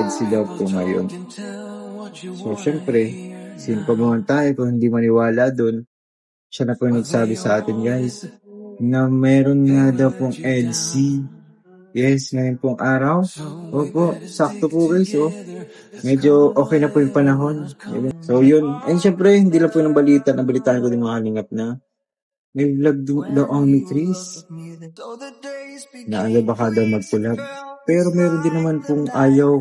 EDSA daw po ngayon. So, syempre, sino pa naman tayo kung hindi maniwala doon? Siya na po yung nagsabi sa atin, guys, na meron nga daw pong EDSA. Yes, ngayon pong araw. Opo, sakto po guys, oh. Medyo okay na po yung panahon. So, yun. And syempre, hindi lang po yung balita. Nabalitaan ko din mga kalingap na may vlog daw ang ni Chris na baka daw mag-collab. Pero meron din naman pong ayaw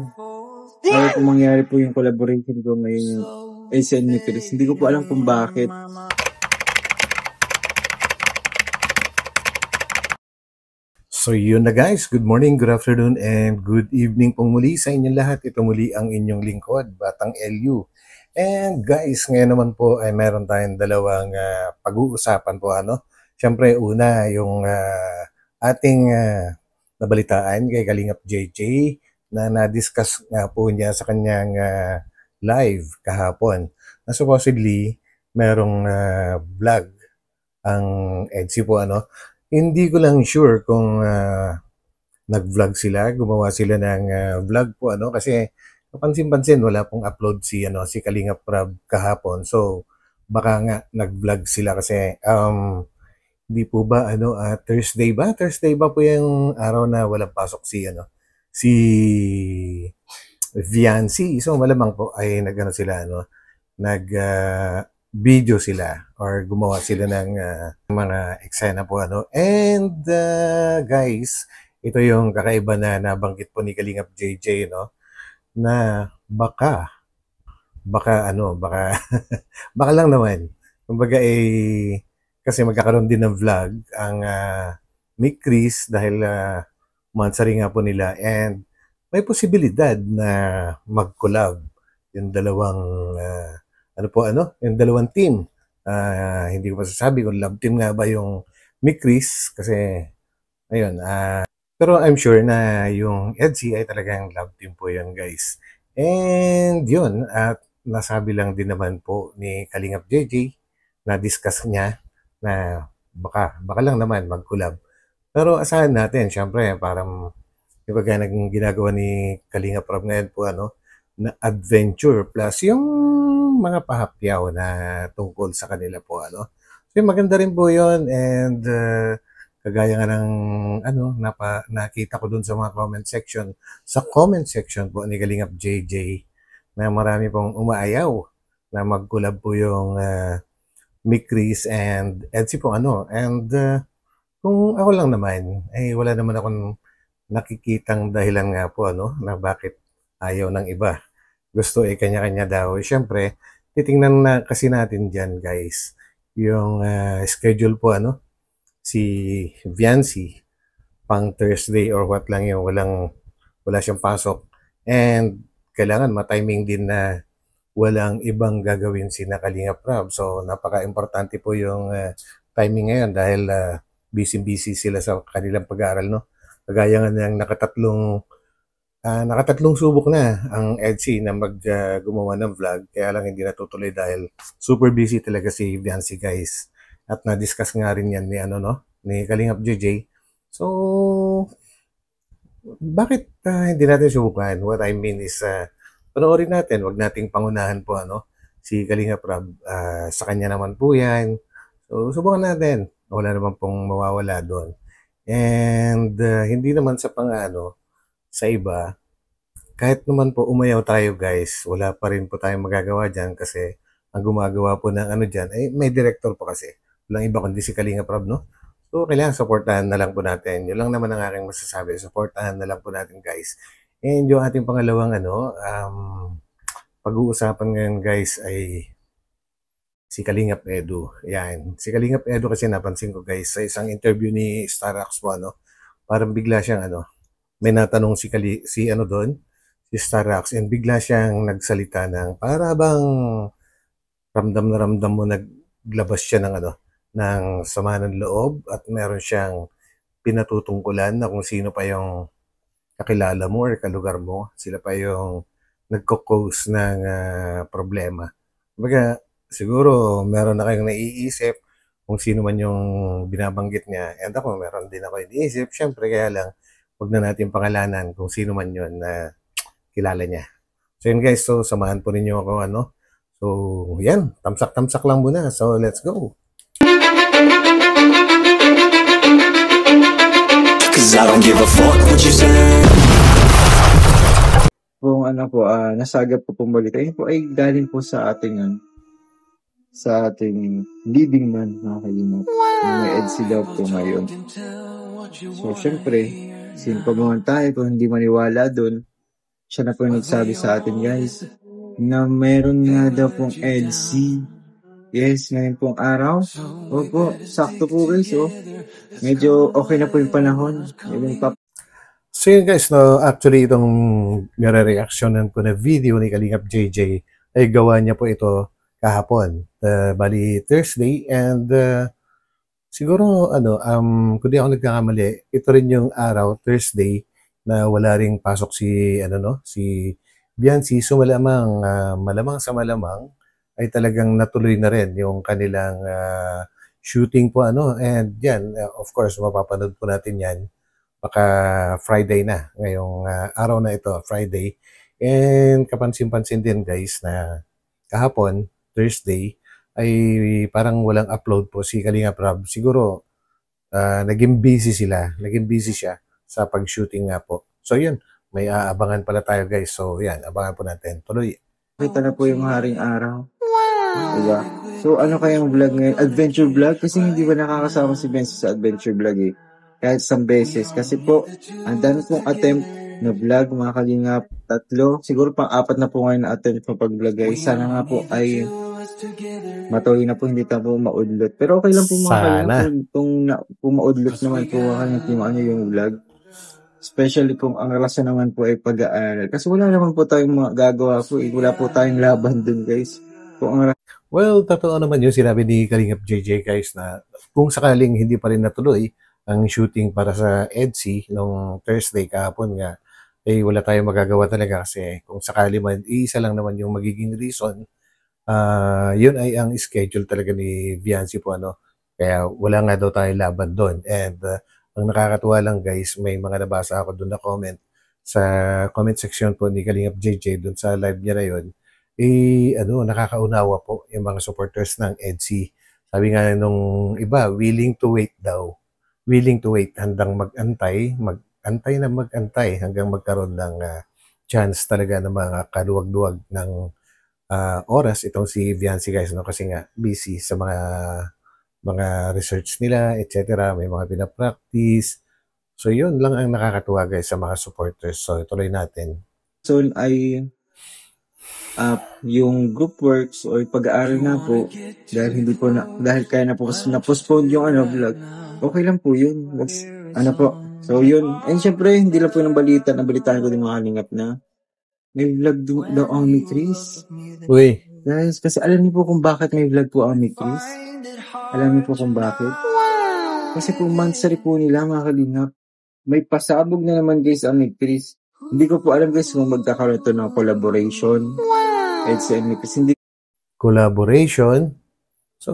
pong mangyari po yung collaboration ko ngayon yung SN ni Chris. Hindi ko po alam kung bakit. So yun na guys, good morning, good afternoon, and good evening pong muli sa inyong lahat. Ito muli ang inyong lingkod, Batang LU. And guys, ngayon naman po ay meron tayong dalawang pag-uusapan po. Siyempre una yung ating nabalitaan kay Kalingap JJ na na-discuss nga po niya sa kanyang live kahapon. Na supposedly merong vlog ang EDSA po Hindi ko lang sure kung nag-vlog sila, gumawa sila ng vlog po kasi kapansin-pansin wala pong upload si Kalingap Rab kahapon. So baka nga nag-vlog sila kasi hindi po ba Thursday ba? Thursday ba po yung araw na walang pasok si Viancy. So malamang po ay sila video sila or gumawa sila ng mga eksena po And guys, ito yung kakaiba na nabanggit po ni Kalingap JJ na baka baka lang naman. Kumbaga kasi magkakaroon din ng vlog ang Mick Chris dahil monthsary nga po nila and may posibilidad na mag-collab yung dalawang yung dalawang team. Hindi ko masasabi kung love team nga ba yung Mick Chris kasi ayun, pero I'm sure na yung EDSA ay talagang love team po yan guys. And yun, at nasabi lang din naman po ni Kalingap JJ na discuss niya na baka lang naman mag-collab. Pero asahan natin, syempre parang yung naging ginagawa ni Kalingap Rab ngayon po na adventure plus yung mga pahapyaw na tungkol sa kanila po So maganda rin po yun and kagaya nga ng nakita ko dun sa mga comment section po ni Kalingap JJ na marami pong umaayaw na mag-collab po yung Mick Chris and EDSA po and kung ako lang naman ay wala naman akong nakikitang dahilan nga po na bakit ayaw ng iba. Gusto kanya-kanya daw. Siyempre, titingnan na kasi natin dyan guys yung schedule po si Viancy pang Thursday or what lang yun, wala siyang pasok and kailangan ma-timing din na walang ibang gagawin si Kalingap Rab. So napaka-importante po yung timing ngayon dahil busy sila sa kanilang pag-aaral kagaya nga ng nakatatlong subok na ang EDSA na gumawa ng vlog kaya lang hindi natutuloy dahil super busy talaga si Viancy guys at na-discuss nga rin yan ni Kalingap JJ. So bakit hindi natin subukan? What I mean is panoorin natin, wag nating pangunahan po si Kalingap Rab, sa kanya naman po yan. So subukan natin, wala naman pong mawawala doon. And hindi naman sa sa iba, kahit naman po umayaw tayo guys, wala pa rin po tayong magagawa dyan kasi ang gumagawa po ng dyan, may director po kasi. Walang iba kundi si Kalingap Rab, So, kailangan supportahan na lang po natin. Yun lang naman ang aking masasabi. Supportahan na lang po natin guys. And yung ating pangalawang pag-uusapan ngayon guys ay si Kalingap Edu. Yan. Si Kalingap Edu kasi napansin ko guys sa isang interview ni Starax po parang bigla siyang may natanong si doon, si Starax and bigla siyang nagsalita ng para bang ramdam na ramdam mo naglabas siya ng sama ng loob at meron siyang pinatutungkulan na kung sino pa yung kakilala mo or kalugar mo. Sila pa yung nagko-cause ng problema. Kumbaga, siguro meron na kayong naiisip kung sino man yung binabanggit niya. And ako, meron din ako iniisip. Siyempre, kaya lang, huwag na natin pangalanan kung sino man yun na kilala niya. So yun guys, so samahan po ninyo ako ano. So yan, tamsak-tamsak lang muna. So let's go. Cause I don't give a fuck what you say. Kung ano po, nasagap po pong balita. Yun po ay galing po sa ating leading man, mga kalingap. May EDC daw po ngayon. So, syempre, sino pa naman tayo kung hindi maniwala doon? Siya na po yung nagsabi sa atin, guys, na meron nga daw pong EDC. Yes, ngayon pong araw. Opo, sakto po guys, oh. Medyo okay na po yung panahon. So yun guys, no, actually itong nare-reactionan ko na video ni Kalingap JJ ay gawa niya po ito kahapon. Bali Thursday and siguro kung di ako nagkakamali, ito rin yung araw Thursday na wala ring pasok si Biancy. So malamang sa malamang ay talagang natuloy na rin yung kanilang shooting po and yan, of course mapapanood po natin yan baka Friday na, ngayong araw na ito, Friday. And kapansin-pansin din guys na kahapon, Thursday, ay parang walang upload po si Kalingap Rob. Siguro naging busy siya sa pag-shooting nga po. So yun, may aabangan pala tayo guys. So yan, abangan po natin. Tuloy. Kita na po yung haring araw. Diba? So ano kayang vlog ngayon? Adventure vlog? Kasi hindi ba nakakasama si Benzo sa adventure vlog eh? Kahit isang beses. Kasi po, ang dami pong attempt na vlog, mga kalingap, 3. Siguro pang-4 na po ngayon na attempt po pag-vlog guys. Sana nga po ay matuloy na po, hindi na po maudlot. Pero okay lang po mga kalingap kung maudlot naman po yung vlog. Especially kung ang relasyon naman po ay pag-aaral. Kasi wala naman po tayong magagawa po. Wala po tayong laban dun guys. Well, totoo naman yung sinabi ni Kalingap JJ guys na kung sakaling hindi pa rin natuloy ang shooting para sa EDC nung Thursday kahapon nga, wala tayong magagawa talaga kasi kung sakali man, isa lang naman yung magiging reason, yun ay ang schedule talaga ni Biancy po Kaya wala nga daw tayong laban doon. And ang nakakatuwa lang guys, may mga nabasa ako doon na comment sa comment section po ni Kalingap JJ doon sa live niya na yun. Nakakaunawa po yung mga supporters ng EDC. Sabi nga nung iba, willing to wait daw. Willing to wait, handang mag-antay hanggang magkaroon ng chance talaga ng mga kaluwag-luwag ng oras itong si Biancy guys kasi nga busy sa mga research nila, etc. May mga pinapractice. So yun lang ang nakakatuwa guys sa mga supporters. So ituloy natin. So ay yung group works o pag-aaral na po dahil kaya na po kasi na-postpone yung vlog. Okay lang po yun. Po. So yun. And syempre, hindi lang po yung nabalitaan ko din mga kalingap na may vlog daw ang ni Chris. Uy. Guys, kasi alam niyo po kung bakit may vlog po ang ni Chris? Alam niyo po kung bakit? Kasi po monthsary po nila mga kalingap. May pasabog na naman guys ang ni Chris. Hindi ko po alam guys kung magkakaroon ito ng collaboration. Collaboration? So,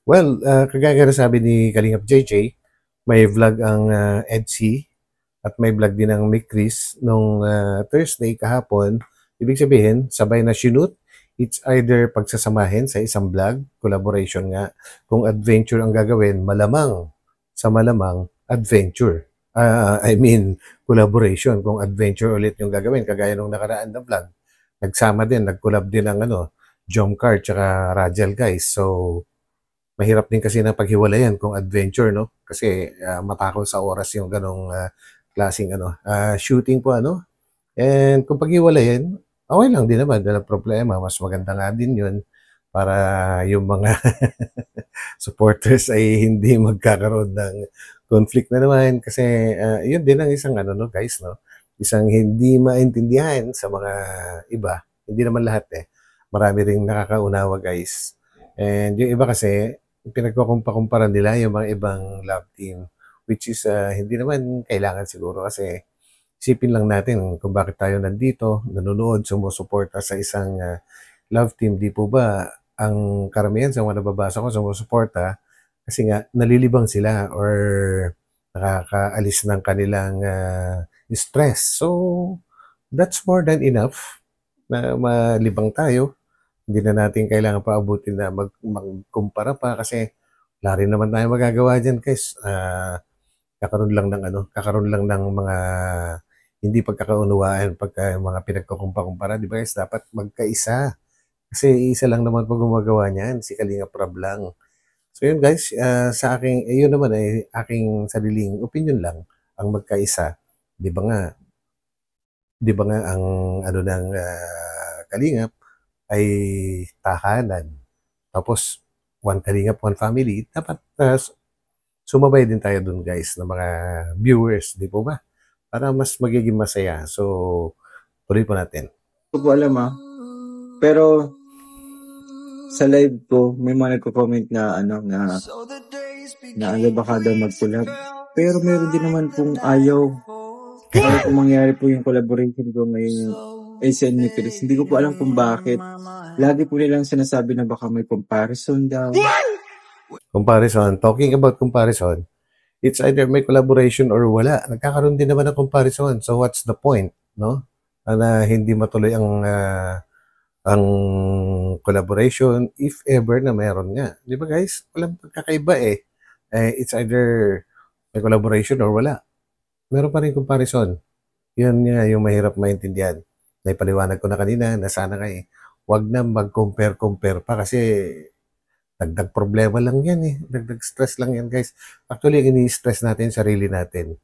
well, kagaya sabi ni Kalingap JJ, may vlog ang EDC at may vlog din ang Mick Chris nung Thursday kahapon. Ibig sabihin, sabay na shoot. It's either pagsasamahin sa isang vlog, collaboration nga. Kung adventure ang gagawin, malamang adventure. Collaboration. Kung adventure ulit yung gagawin, kagaya nung nakaraan na vlog. Nagsama din, nag-collab din ang Jomcar tsaka Rajal guys. So, mahirap din kasi na paghiwalayan kung adventure, no? Kasi matakot sa oras yung ganong klaseng shooting po, And kung paghiwalayan, okay lang din naman, walang problema. Mas maganda nga din yun para yung mga supporters ay hindi magkakaroon ng conflict na naman. Kasi yun din ang isang guys, no? Isang hindi maintindihan sa mga iba. Hindi naman lahat Marami ring nakakaunawa guys. And yung iba kasi, pinagkukumpara nila yung mga ibang love team. Which is hindi naman kailangan siguro kasi isipin lang natin kung bakit tayo nandito, nanonood, sumusuporta sa isang love team. Di po ba ang karamihan sa mga nababasa ko sumusuporta kasi nga nalilibang sila or nakakaalis ng kanilang stress. So, that's more than enough na malibang tayo. Hindi na natin kailangan paabutin na magkumpara pa kasi wala rin naman tayong magagawa dyan, guys. Kakaroon lang ng mga hindi pagkakaunawaan pagka mga pinagkukumpara, di ba guys? Dapat magkaisa. Kasi isa lang naman po gumagawa niyan, si Kalinga Prab lang. So yun guys, sa aking, yun naman ay aking sariling opinion lang ang magkaisa. Di ba nga, ang ano ng Kalingap ay tahanan. Tapos, one Kalingap, one family. Dapat sumabay din tayo dun guys ng mga viewers, di po ba? Para mas magiging masaya. So, tuloy po natin. Hindi ko po alam pero sa live ko, may mga nagko-comment na baka daw mag-collab. Pero meron din naman pong ayaw. Para kung mangyari po yung collaboration ko ngayon yung ACN ni Chris. Hindi ko po alam kung bakit. Lagi po nilang sinasabi na baka may comparison daw. Comparison. Talking about comparison, it's either may collaboration or wala. Nagkakaroon din naman ng comparison. So what's the point, no? Na hindi matuloy ang collaboration if ever na meron nga. Di ba guys? Walang pagkakaiba eh. It's either may collaboration or wala. Meron pa rin comparison. Yun nga yung mahirap maintindihan. Naipaliwanag ko na kanina na sana wag na mag-compare pa kasi dagdag problema lang yan eh. Dagdag stress lang yan guys. Actually, ini-stress natin sarili natin.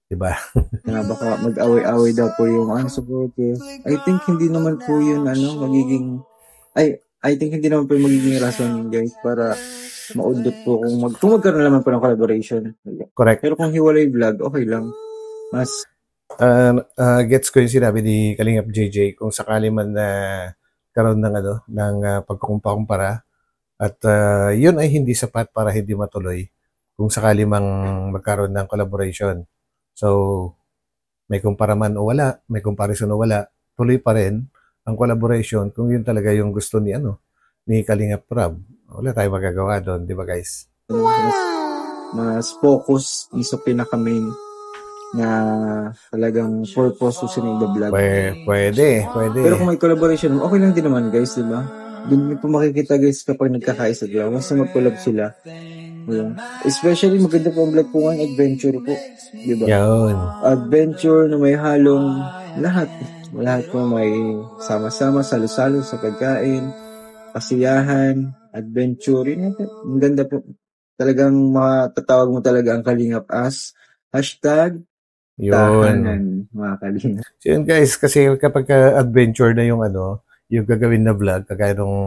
Diba? Baka mag-away-away daw po yung supportive. I think hindi naman po yun magiging I think hindi naman po yung magiging rason guys para maudot po kung magkaroon naman po ng collaboration. Correct. Pero kung hiwalay vlog, okay lang. Mas gets ko yung sinabi ni Kalingap JJ kung sakali man na karoon ng pagkukumpara at yun ay hindi sapat para hindi matuloy kung sakali mang magkaroon ng collaboration. So, may kumpara man o wala, may comparison o wala, tuloy pa rin ang collaboration kung yun talaga yung gusto ni Kalingap Prab. Wala tayong magagawa doon, di ba guys? Mas focus sa pinaka-main na talagang purpose sa vlog. Pwede. Pero kung may collaboration, okay lang din naman guys, di ba? Doon po makikita guys kapag nagkakaisa sila. Once na mag-collab sila. Yeah. Especially maganda po ang vlog po ngayon, adventure po. Di ba? Yun. Adventure na may halong lahat. Lahat po may sama-sama, salo-salo sa pagkain, kasiyahan, adventure. Ang ganda po. Talagang matatawag mo talaga ang Kalingap as #tahanan, mga Kalingap. So yun guys, kasi kapag adventure na yung yung gagawin na vlog, kagaya nung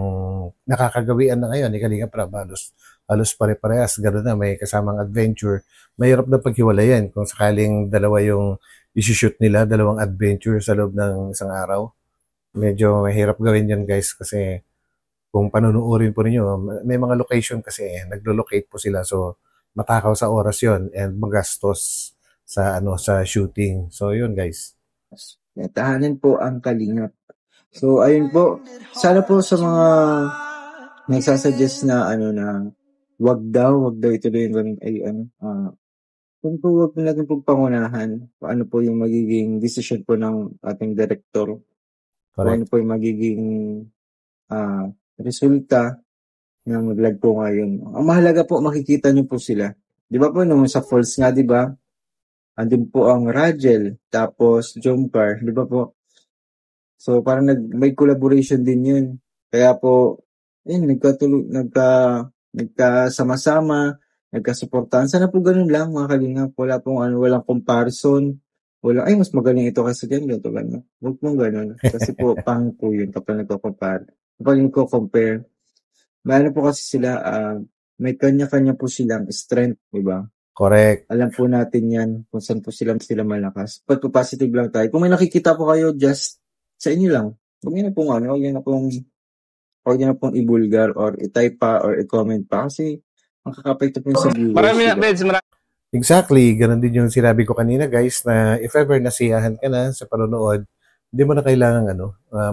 nakakagawian na ngayon ni Kalingap Prab, halos pare-parehas, gano'n na, may kasamang adventure. Mahirap na paghiwalayan kung sakaling dalawa yung isi-shoot nila, dalawang adventure sa loob ng isang araw. Medyo mahirap gawin yan guys kasi kung panunuorin po ninyo, may mga location kasi naglo-locate po sila, so matakaw sa oras yon and magastos sa shooting. So yun guys. Tahanan po ang Kalingap. So ayun po, sana po sa mga nagsasuggest na na wag daw ituloy yung kung po wag natin pong pangunahan paano po yung magiging decision po ng ating director. Correct. Ano po yung magiging resulta ng vlog po ngayon. Ang mahalaga po, makikita niyo po sila. Di ba po, nung sa Falls nga, di ba? Andun po ang Rajel, tapos Jomcar, di ba po? So, parang may collaboration din yun. Kaya po, nagkasama-sama, nagkasuportahan. Sana po ganun lang, mga Kalingap. Wala pong walang comparison. Ay, mas magaling ito kasi dyan. Ganito, gano'n. Huwag mong ganun. Kasi po, pang po yun kapag nagko-compare. Kapag nagko-compare, may po kasi sila, may kanya-kanya po silang strength, di ba? Correct. Alam po natin yan kung saan po sila malakas. But po positive lang tayo. Kung may nakikita po kayo, just sa inyo lang. Huwag nyo na pong ibulgar or i-type pa or i-comment pa kasi makakapekto po sa viewers. Exactly. Ganon din yung sinabi ko kanina guys na if ever nasiyahan ka na sa panonood, hindi mo na kailangan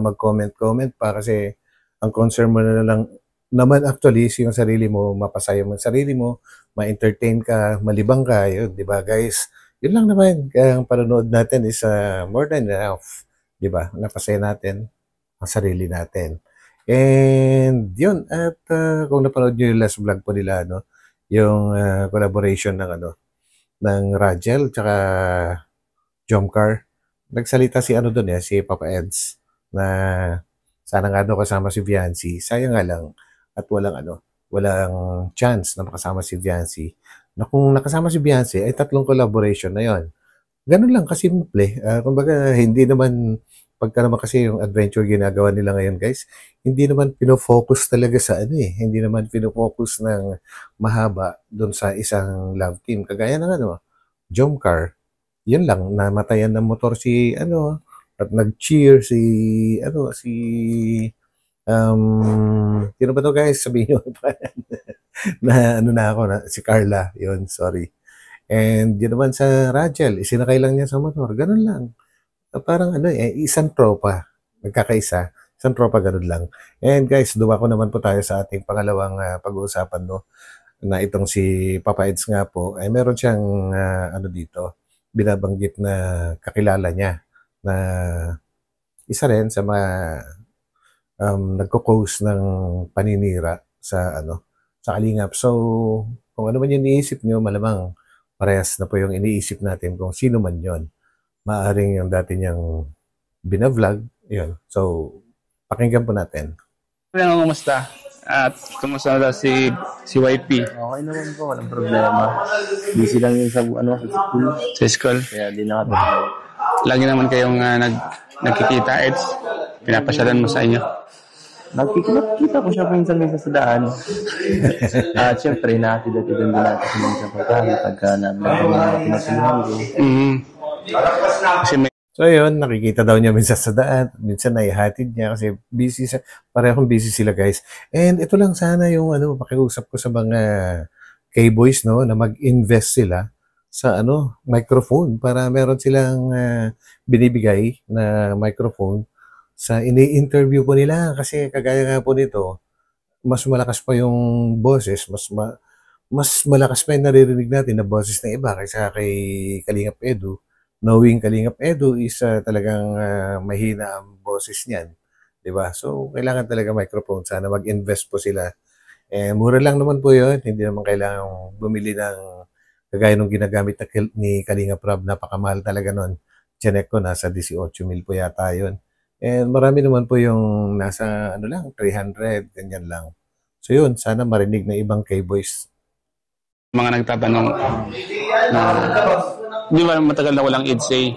mag-comment pa kasi ang concern mo na lang naman actually yung sarili mo, mapasaya mo yung sarili mo, ma-entertain ka, malibang ka, yun, di ba guys? Yun lang naman. Kaya ang panonood natin is more than enough. di ba? Napasaya natin ang sarili natin. And yun, at kung napanood nyo yung last vlog po nila, no, yung collaboration ng Rajel tsaka Jomcar, nagsalita si doon si Papa Eds na sana nga daw kasama si Viancy. Sayang nga lang at walang chance na makasama si Viancy. Na kung nakasama si Viancy ay 3 collaboration na yon. Ganun lang kasimple. Kumbaga hindi naman pagka naman kasi yung adventure ginagawa nila ngayon, guys, hindi naman pino-focus talaga sa hindi naman pino-focus ng mahaba doon sa isang love team. Kagaya ng Jomcar, yun lang, namatayan ng motor si at nag-cheer si sino ba to, guys? Sabihin nyo na na ako, si Carla, yun, sorry. And yun naman sa Rachel, isinakay lang niya sa motor, ganun lang. Parang isang tropa, nagkakaisa, isang tropa, ganun lang. And guys, dumako naman po tayo sa ating pangalawang pag-uusapan, no, na itong si Papa Eds nga po, ay meron siyang dito, binabanggit na kakilala niya na isa rin sa mga nagko-cause ng paninira sa sa Kalingap. So, kung ano man yung iniisip nyo, malamang parehas na po yung iniisip natin kung sino man yon. Maaring yung dati niyang binavlog, yun. So, pakinggan po natin. Kumusta? At kumusta na si YP? Okay naman po, walang problema. Busy lang yun sa school. Sa school? Kaya di nakatulog. Lagi naman kayong nagkikita, Eds. Pinapasyalan mo sa inyo. Nakikita ko siya minsan sa daan. At syempre, nakatid-atidan din natin sa mga pagkain pagka na-vlog yung mga pinatulungan ko. Kasi may So yun, nakikita daw niya minsan sa daan, minsan naihatid niya kasi parehong busy sila, guys. And ito lang sana yung pakiusap ko sa mga K-boys, no, na mag-invest sila sa microphone para meron silang binibigay na microphone sa ini-interview po nila, kasi kagaya nga po nito, mas malakas pa yung boses, mas malakas pa yung naririnig natin na boses ng iba kaysa kay Kalingap Edu. Knowing Kalingap Edu is talagang mahina ang boses niyan, di ba? So, kailangan talaga microphone. Sana mag-invest po sila. Mura lang naman po yun. Hindi naman kailangan bumili ng kagaya nung ginagamit ni Kalingap Rob. Napakamahal talaga nun. Chinek ko, nasa 18,000 po yata yun. And marami naman po yung nasa 300, ganyan lang. So yun, sana marinig na ibang K-boys. mga nagtatanong na di ba matagal na walang EDSA?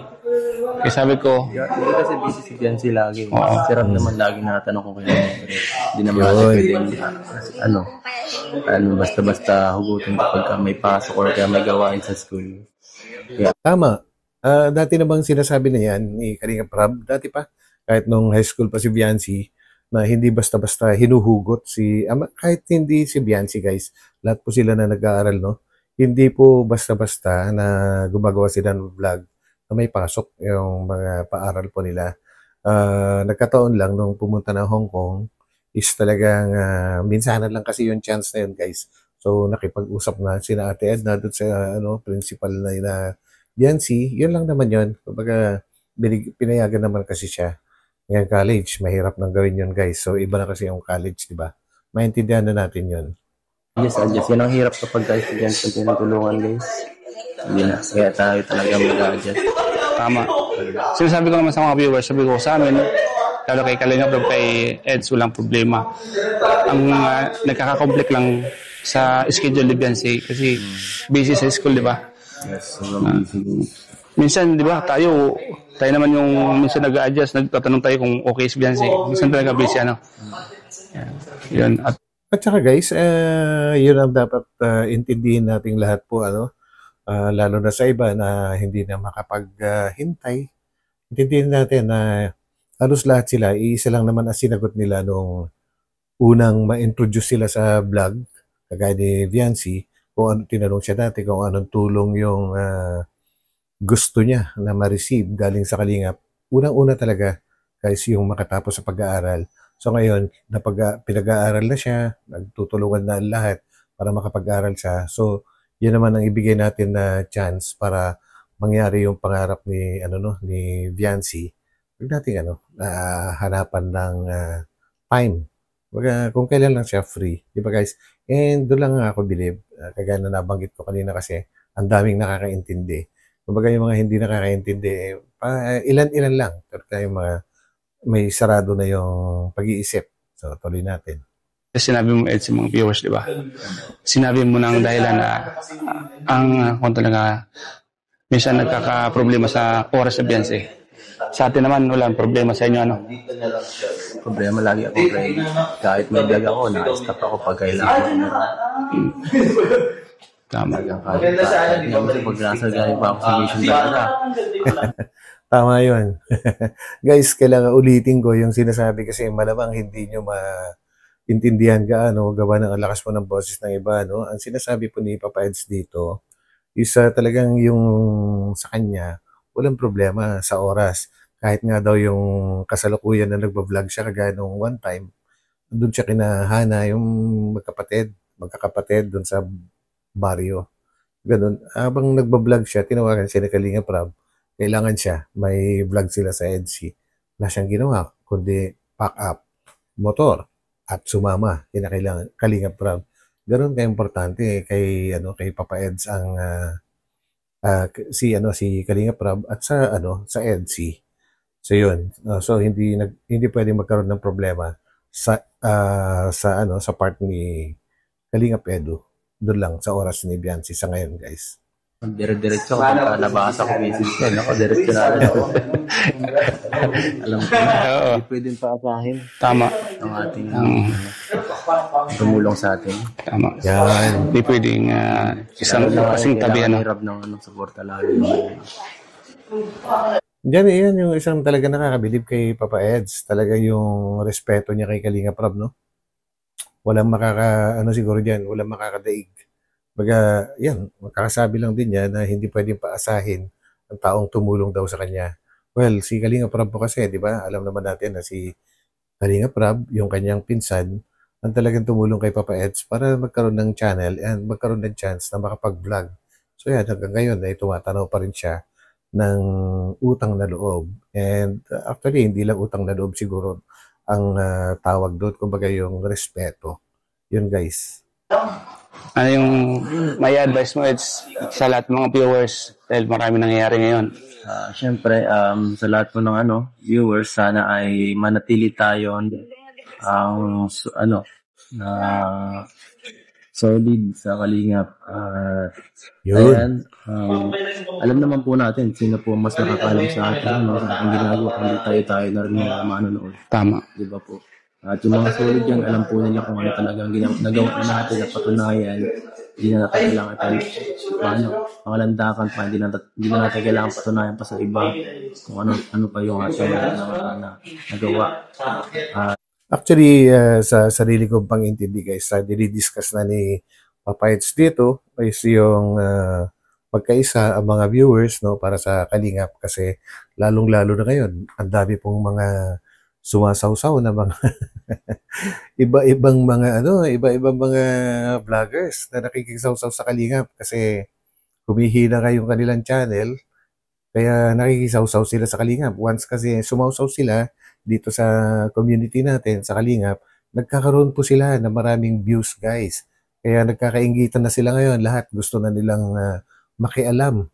Kaya sabi ko, Hindi kasi busy si Biancy lagi. Oo. Si Rob naman lagi nakatanong ko kayo. Hindi naman natin pwedeng basta-basta hugutin kapag may pasok or kaya may gawain sa school. Tama. Dati na bang sinasabi na yan ni Kalingap Rob? Dati pa, kahit nung high school pa si Biancy, na hindi basta-basta hinuhugot kahit hindi si Biancy, guys, lahat po sila na nag-aaral, no? Hindi po basta-basta na gumagawa sila ng vlog na may pasok yung mga paaral po nila. Nagkataon lang nung pumunta ng Hong Kong is talagang minsanan lang kasi yung chance na yun, guys. So, nakipag-usap na sina Ate Edna doon sa principal na Biancy. Yun lang naman yun. Kumbaga, pinayagan naman kasi siya. Ngayon college, mahirap nang gawin yun, guys. So, iba na kasi yung college, di ba? Maintindihan na natin yun. Adjust. Yan ang hirap kapag estudyante yung tinutulungan, guys. Hindi na. Kaya tayo talaga mag-adjust. tama. Sinasabi ko naman sa mga viewers, sabi ko sa amin, lalo kay Kalingap, kay Eds, walang problema. Ang nagkakakomplek lang sa schedule ni Biancy kasi busy sa school, di ba? Yes, sobrang busy. Minsan, di ba, tayo naman yung minsan nag-a-adjust, nagtatanong tayo kung okay si Biancy. Minsan talaga busy, Yan. At saka, guys, yun ang dapat intindihin nating lahat po, lalo na sa iba na hindi na makapaghintay. Intindihin natin na halos lahat sila, iisa lang naman ang sinagot nila nung unang ma-introduce sila sa vlog, kagaya ni Viancy, kung tinanong siya dati kung anong tulong yung gusto niya na ma-receive galing sa Kalingap. Unang-una talaga, guys, yung makatapos sa pag-aaral. So ngayon, pinag-aaral na siya, nagtutulungan na lahat para makapag-aaral siya. So, yun naman ang ibigay natin na chance para mangyari yung pangarap ni Viancy huwag nating hanapan ng time. Kung kailan lang siya free, di ba guys? And doon lang ako believe, kagaya na nabanggit ko kanina kasi, ang daming nakakaintindi. Kumbaga yung mga hindi nakakaintindi, ilan-ilan lang. Pero yung mga may sarado na yung pag-iisip. So, tuloy natin. Sinabi mo, Ed, sa mga viewers, di ba? Sinabi mo ng dahilan na kung talaga minsan nagkakaproblema sa oras sa biyanse. Sa atin naman, walang problema sa inyo, ano? Problema lagi ako, Ray. Kahit may vlog ako, na-stop ako pag kailangan. Tama. Kahit pag nasa galing pa ako sa mission talaga. Tama yun. Guys, kailangan ulitin ko yung sinasabi kasi malamang hindi nyo maintindihan gaano gawa ng lakas mo ng boses ng iba. No? Ang sinasabi po ni Papa Eds dito, isa talagang yung sa kanya, walang problema sa oras. Kahit nga daw yung kasalukuyan na nagbablog siya kagaya nung one time, doon siya kinahana yung magkakapatid doon sa baryo. Ganun. Habang nagbablog siya, tinawagan siya ni Kalinga Prab, kailangan siya, may vlog sila sa EDC. Wala siyang ginawa, kundi pack up, motor, at sumama. Kinakailangan Kalinga Prab. Ganun ka-importante kay Papa Eds ang si Kalinga Prab at sa EDC. So yun. So hindi pwedeng magkaroon ng problema sa part ni Kalinga Edu. Doon lang sa oras ni Biancy sa ngayon, guys. Dire-diretso ako. Nabasa ko message ko. Ako, diretso na ako. Alam ko na. Hindi pwedeng paasahin. Tama. Ang ating tumulong sa atin. Tama. Yan. Hindi pwedeng isang kasing tabi, ano? Hirap ng suporta lagi. Yan yung isang talaga nakakabilib kay Papa Eds. Talaga yung respeto niya kay Kalinga Prab, no? Walang siguro dyan, walang makakadaig. Baga, yan, makakasabi lang din niya na hindi pwedeng paasahin ang taong tumulong daw sa kanya. Well, si Kalinga Prab po kasi, di ba? Alam naman natin na si Kalinga Prab, yung kanyang pinsan, ang talagang tumulong kay Papa Eds para magkaroon ng channel and magkaroon ng chance na makapag-vlog. So yan, hanggang ngayon ay tumatanaw pa rin siya ng utang na loob. And actually, hindi lang utang na loob siguro ang tawag doon, kumbaga yung respeto. Yun, guys. Ano yung may advice mo, Eds, sa lahat ng mga viewers dahil marami nangyayari ngayon? Siyempre, sa lahat po ng viewers, sana ay manatili tayo na solid sa kalingap. Ayan, alam naman po natin sino po mas nakakalam sa atin ang ginagawa, hindi tayo na rin manonood. Tama. Diba po? At yung mga solid yan, alam po nila kung ano talagang nagawa na natin na patunayan. Hindi na natin kailangan pangalandakan pa, hindi na natin kailangan patunayan pa sa iba kung ano pa yung ating nagawa. Actually, sa sarili kong pang-intindi, guys, dinidiscuss na ni Papa Eds dito is yung magkaisa ang mga viewers, no, para sa Kalingap kasi lalong-lalo na ngayon, ang dami pong mga sumasawsaw na mga iba-ibang mga vloggers na nakikisawsaw sa Kalingap kasi humihina yung kanilang channel, kaya nakikisawsaw sila sa Kalingap. Once kasi sumawsaw sila dito sa community natin, sa Kalingap, nagkakaroon po sila ng maraming views, guys. Kaya nagkakaingitan na sila ngayon. Lahat gusto na nilang makialam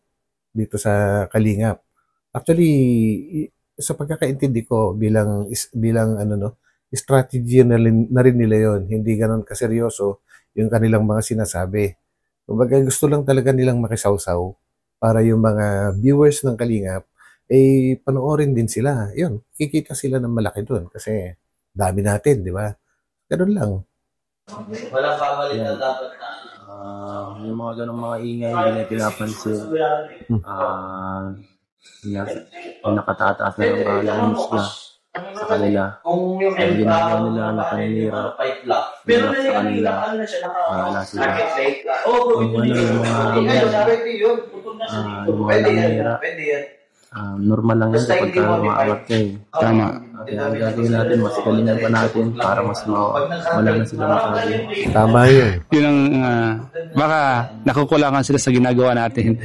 dito sa Kalingap. Actually, sa pagkakaintindi ko bilang strategy na rin nila yon. Hindi ganon kaseryoso yung kanilang mga sinasabi. Kumbaga gusto lang talaga nilang makisawsaw para yung mga viewers ng Kalingap panoorin din sila. Yun, kikita sila ng malaki doon kasi dami natin, di ba? Ganun lang. Walang pamalit na dapat na. Yung mga ganong mga ingay, hindi na pinapansin. Nakatataas na yung mga lanos na sa kanila. Ang ginagawa nila na kaninira sa kanila. Wala sila. Yung mga nangyira. Normal lang yan kapag maangat kayo. Tama. Kaya ang gagawin natin, mas galingan pa natin para mas wala na sila masabi. Tama yun. Yun ang baka nakukulangan sila sa ginagawa natin.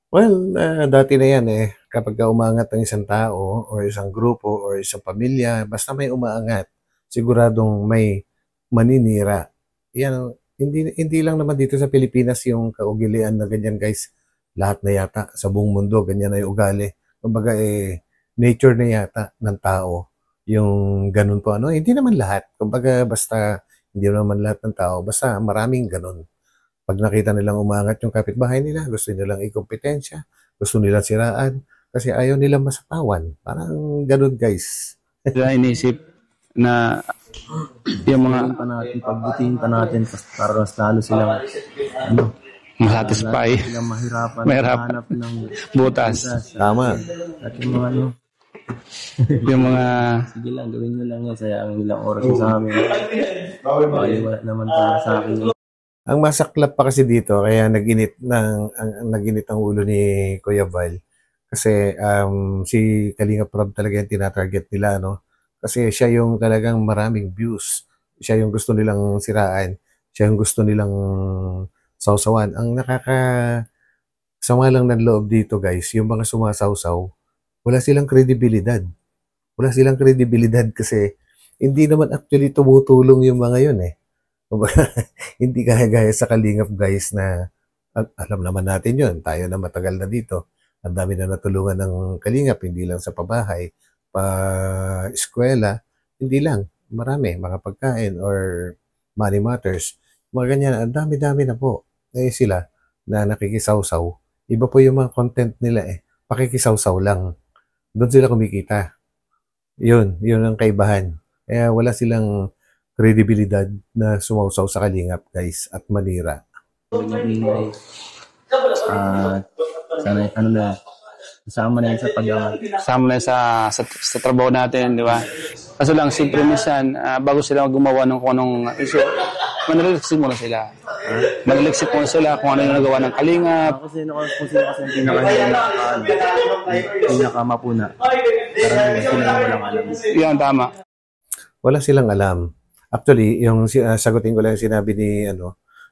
Well, dati na yan eh. Kapag umangat ang isang tao or isang grupo or isang pamilya, basta may umaangat, siguradong may maninira. Yan, hindi lang naman dito sa Pilipinas yung kaugilian na ganyan, guys. Lahat na yata sa buong mundo, ganyan na yung ugali. Kumbaga nature na yata ng tao yung ganun po. Ano, hindi naman lahat. Kumbaga basta, hindi naman lahat ng tao, basta maraming ganun. Pag nakita nilang umangat yung kapitbahay nila, gusto nilang ikompetensya, gusto nilang siraan, kasi ayaw nilang masapawan. Parang ganun, guys. Kaya inisip na yung mga Gawin pa natin, pagbutihin pa natin para mas lalo silang ano, masatisfy, silang mahirapan Mahirapan. hanap ng butas, Tama. at yung mga ano, yung mga sige lang, gawin nyo lang yan, sayang ilang oras mo sa amin. Baliwala naman para sa akin. Ang masaklap pa kasi dito, kaya naginit ang ulo ni Kuya Val. Kasi si Kalinga Prab talaga yung tinatarget nila, no? Kasi siya yung talagang maraming views. Siya yung gusto nilang siraan. Siya yung gusto nilang sausawan. Ang nakakasama lang ng loob dito, guys, yung mga sumasawsaw, wala silang kredibilidad. Wala silang kredibilidad kasi hindi naman actually tumutulong yung mga yun eh. Kumbaga, hindi kaya-gaya sa Kalingap, guys, na alam naman natin yun. Tayo na matagal na dito. Ang dami na natulungan ng Kalingap, hindi lang sa pabahay, pa-eskwela, hindi lang. Marami, mga pagkain or money matters. Mga ganyan, ang dami-dami na po. Eh sila na nakikisawsaw. Iba po yung mga content nila eh. Pakikisawsaw lang. Doon sila kumikita. Yun ang kaibahan. Kaya wala silang kredibilidad na sumawsaw sa Kalingap, guys, at manira. Ingay. Sana ano na, kasama na yan sa pag-angat. kasama na sa trabaho natin, di ba? Kaso lang, siyempre minsan, bago sila gumawa ng kung anong issue, manaliksik muna sila. Manaliksik muna sila kung ano yung nagawa ng Kalingap. Kung sino kasi ang pinakamapuna. Karamihan sila yung walang alam. Yan, tama. Wala silang alam. Actually, yung sagutin ko lang yung sinabi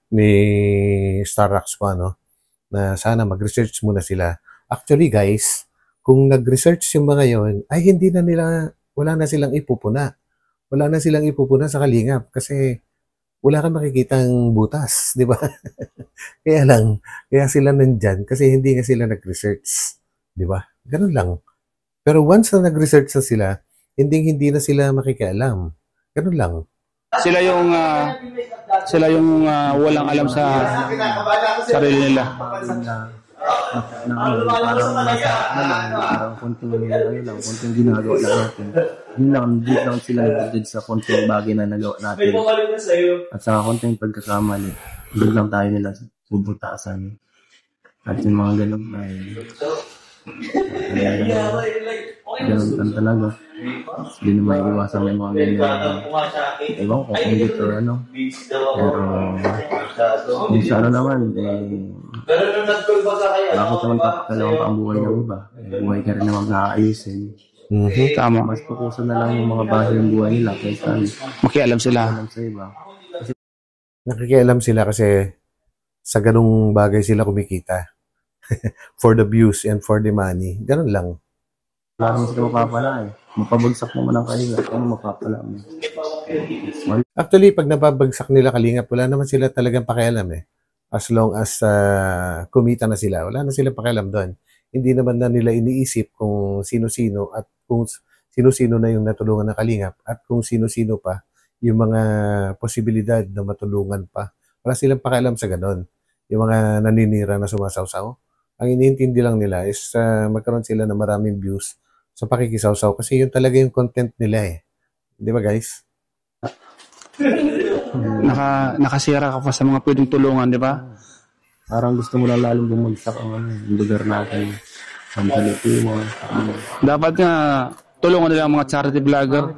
ni Starrocks po, na sana mag-research muna sila. Actually, guys, kung nag-research yung mga yon, ay wala na silang ipupuna. Wala na silang ipupuna sa Kalingap kasi wala kang makikitang butas, di ba? Kaya sila nandyan kasi hindi nga sila nag-research, di ba? Ganun lang. Pero once na nag-research na sila, hindi na sila makikialam. Ganun lang. Sila yung walang alam sa sarili nila. Parang konting ginagawa lang natin. Yun lang, hindi lang sila nagdadid sa konting bagay na nagawa natin. At sa konting pagkakamali, doon lang tayo nila bubutasan. At yung mga ganun ay ganun talaga. Hindi na may iwasan may mga ganyan. Ewan ko kung dito or ano. Pero kung sa ano naman, bakit naman papakalawan pa ang buhay ng iba? Buhay ka rin naman nakaayusin. Tama. Mas pupusan na lang yung mga bahay ng buhay nila kaysa Makialam sila. alam sa iba. Nakikialam sila kasi sa ganung bagay sila kumikita. For the views and for the money. Ganun lang. Wala naman sila mapapala eh. Mapabagsak naman ang kahiga. Ano mapapala mo? Actually, pag nababagsak nila Kalingap, wala naman sila talagang pakialam eh. As long as kumita na sila, wala na silang pakialam doon. Hindi naman na nila iniisip kung sino-sino at kung sino-sino na yung natulungan ng Kalingap at kung sino-sino pa yung mga posibilidad na matulungan pa. Wala silang pakialam sa ganon. Yung mga naninira na sumasawsaw. Ang iniintindi lang nila is magkaroon sila ng maraming views sa pakikisawsaw kasi yun talaga yung content nila eh. Di ba, guys? Nakasira ka pa sa mga pwedeng tulungan, di ba? Parang gusto mo na lalong bumagsak ang yung lugar natin. Ang Pilipino. Dapat nga tulungan nila ang mga charity vlogger.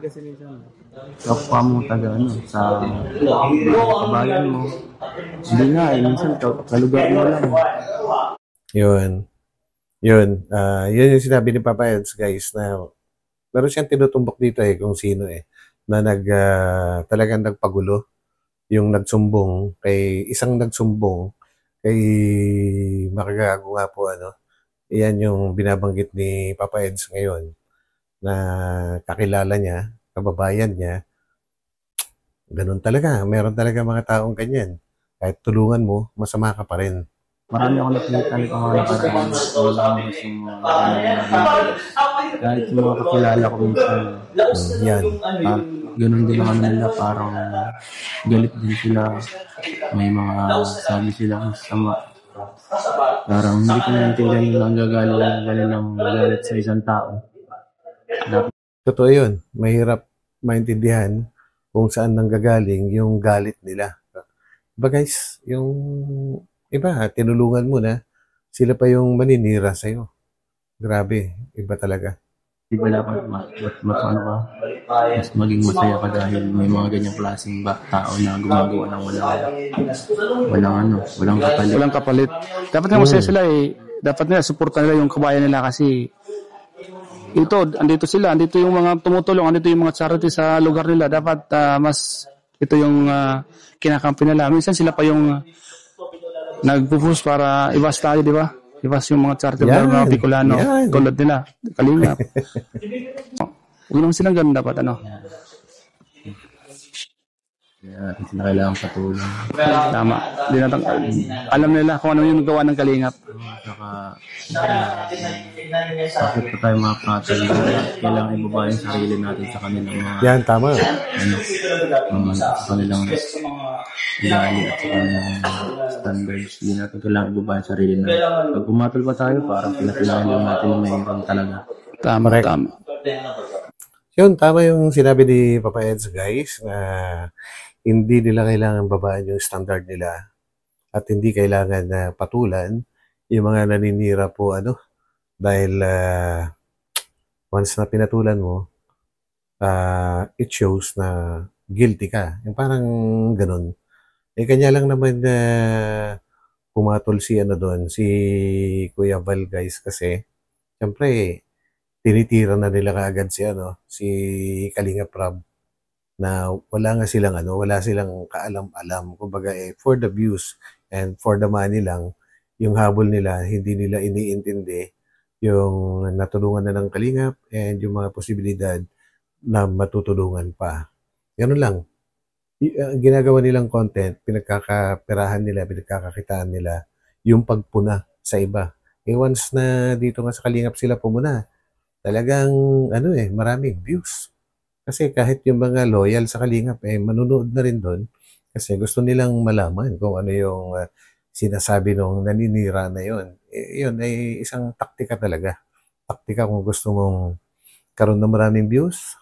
Kapwa mo taga sa kabayan mo. Hindi nga minsan kalugar mo lang. Yun. Yun yung sinabi ni Papa Eds, guys, na meron siyang tinutumbok dito kung sino na talagang nagpagulo. Yung isang nagsumbong kay makagago nga po Iyan yung binabanggit ni Papa Eds ngayon na kakilala niya, kababayan niya. Ganun talaga. Meron talaga mga taong ganyan. Kahit tulungan mo, masama ka pa rin. Marami ako nakita nito mga nakaraan. Wala mas yung kahit yung mga kakilala ko minsan. Yan. Ganun din naman nila, parang galit din sila. May mga sabi silang sama. Parang hindi ko naintindihan yung nanggagaling ng galit sa isang tao. Totoo yun. Mahirap maintindihan kung saan nanggagaling yung galit nila. Diba guys, yung iba, tinulungan mo na, sila pa yung maninira sa'yo. Grabe, iba talaga. Di ba dapat mas maging masaya ka dahil may mga ganyang klaseng tao na gumagawa ng walang kapalit. Walang kapalit. Dapat nga masaya sila eh. Dapat nila, supportan nila yung kabayan nila kasi andito yung mga tumutulong, andito yung mga charity sa lugar nila. Dapat mas ito yung kinakampi nila. Minsan sila pa yung nagpo-push para iwas tayo, di ba? Iwas yung mga charity mga Bicolano tulad nila, Kalingap. Huwag naman silang ganun dapat, Kaya natin sila kailangan patulong. Tama. Alam nila kung ano yung gawa ng Kalingap. Saka, bakit pa tayo mga pratol? Kailangan ibaba yung sarili natin sa kanilang mga... Yan, tama. Sa kanilang ilaali at sa kanilang standards. Hindi natin kailangan ibaba yung sarili natin. Pag pumatol pa tayo, parang pinakilangan lang natin yung mayroon talaga. Tama. Yun, tama yung sinabi ni Papa Eds, guys, na hindi nila kailangan babaan yung standard nila at hindi kailangan na patulan yung mga naninira po dahil once na pinatulan mo, it shows na guilty ka. Yung parang ganun. Kanya lang naman pumatol si si Kuya Val, guys, kasi siyempre tinitira na nila kaagad si Kalingap Rab na wala silang kaalam-alam. Kumbaga for the views and for the money lang, yung habol nila, hindi nila iniintindi yung natulungan na ng Kalingap and yung mga posibilidad na matutulungan pa. Ganun lang. Ginagawa nilang content, pinagkakaperahan nila, pinagkakakitaan nila yung pagpuna sa iba. Once na dito nga sa Kalingap sila pumuna, talagang maraming views. Kasi kahit yung mga loyal sa Kalingap, manunood na rin doon kasi gusto nilang malaman kung ano yung sinasabi nung naninira na yun. Yun ay isang taktika talaga. Taktika kung gusto mong karoon ng maraming views,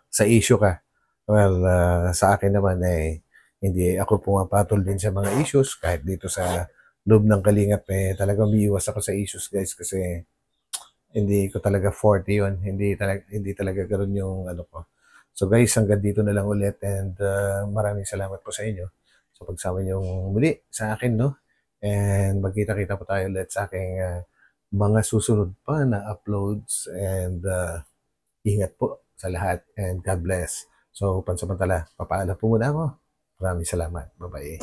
sa issue ka. Well, sa akin naman hindi ako pumapatol din sa mga issues kahit dito sa loob ng Kalingap talagang umiiwas ako sa issues, guys, kasi hindi ko talaga forte yun. Hindi talaga ganoon yung ko. So guys, hanggang dito na lang ulit and maraming salamat po sa inyo sa pagsama niyong muli sa akin, And magkita-kita po tayo ulit sa aking mga susunod pa na uploads and ingat po sa lahat and God bless. So pansamantala, papaalam po muna ako. Maraming salamat. Bye-bye.